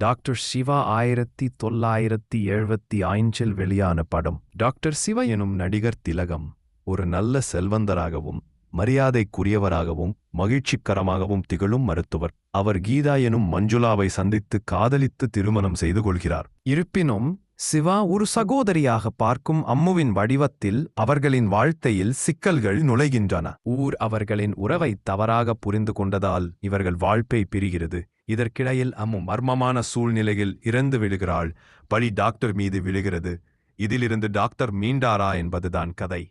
Doctor Siva 1975 வெளியான படம். Doctor Siva எனும் நடிகர் திலகம் ஒரு நல்ல செல்வந்தராகவும் மரியாதைக்குரியவராகவும் மகிழ்ச்சிகரமாகவும் திகழும் மருத்துவர். அவர் கீதா எனும் மஞ்சுளாவை சந்தித்து காதலித்து திருமணம் செய்து கொள்கிறார். இருப்பினும் சிவா ஒரு சகோதரியாக பார்க்கும் அம்முவின் வடிவத்தில் அவர்களின் வாழ்க்கையில் சிக்கல்கள் நுழைகின்றன. அவர்களின் உறவை தவறாக புரிந்து கொண்டதால் இவர்கள் வாழ்க்கை பிரிகிறது. இதற்கிடையில் அம்மு மர்மமான சூழ்நிலையில் இறந்து விழுகிறாள். பழி டாக்டர் மீது விழுகிறது. இதிலிருந்து டாக்டர் மீண்டாரா என்பதுதான் கதை.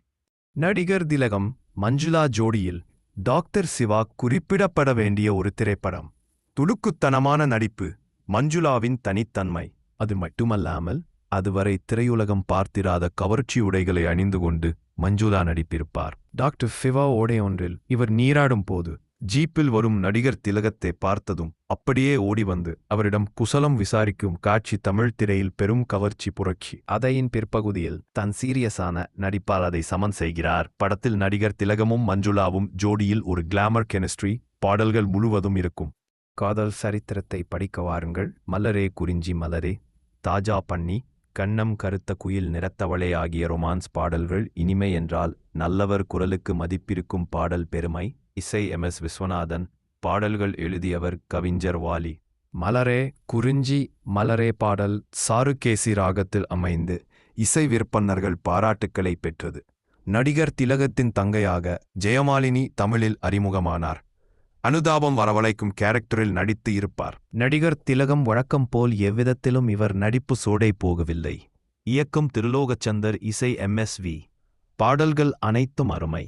நடிகர் திலகம் மஞ்சுளா ஜோடியில் டாக்டர் சிவா குறிப்பிடப்பட வேண்டிய ஒரு திரைப்படம். துடுக்குத்தனமான நடிப்பு, மஞ்சுளாவின் தனித்தன்மை, அது மட்டுமல்லாமல் அதுவரை திரையுலகம் பார்த்திராத கவர்ச்சி உடைகளை அணிந்து கொண்டு மஞ்சுளா நடிப்பிருப்பார். டாக்டர் சிவா ஓடை ஒன்றில் இவர் நீராடும் போது ஜீப்பில் வரும் நடிகர் திலகத்தை பார்த்ததும் அப்படியே ஓடி வந்து அவரிடம் குசலம் விசாரிக்கும் காட்சி தமிழ் திரையில் பெரும் கவர்ச்சி புரட்சி. அதையின் பிற்பகுதியில் தன் சீரியஸான நடிப்பால் அதை சமன் செய்கிறார். படத்தில் நடிகர் திலகமும் மஞ்சுளாவும் ஜோடியில் ஒரு கிளாமர் கெமிஸ்ட்ரி, பாடல்கள் முழுவதும் இருக்கும். காதல் சரித்திரத்தை படிக்க வாருங்கள். மலரே குறிஞ்சி மலரே, தாஜா பண்ணி, கண்ணம் கருத்த குயில் நிறத்தவளே ஆகிய ரொமான்ஸ் பாடல்கள் இனிமை என்றால் நல்லவர் குரலுக்கு மதிப்பிருக்கும் பாடல் பெருமை. இசை MS விஸ்வநாதன். பாடல்கள் எழுதியவர் கவிஞர் வாலி. மலரே குறிஞ்சி மலரே பாடல் சாருகேசி ராகத்தில் அமைந்து இசை விற்பனர்கள் பாராட்டுக்களை பெற்றது. நடிகர் திலகத்தின் தங்கையாக ஜெயமாலினி தமிழில் அறிமுகமானார். அனுதாபம் வரவழைக்கும் கேரக்டரில் நடித்து இருப்பார். நடிகர் திலகம் வழக்கம் போல் எவ்விதத்திலும் இவர் நடிப்பு சோடை போகவில்லை. இயக்கம் திருலோகச்சந்தர், இசை MSV. பாடல்கள் அனைத்தும் அருமை.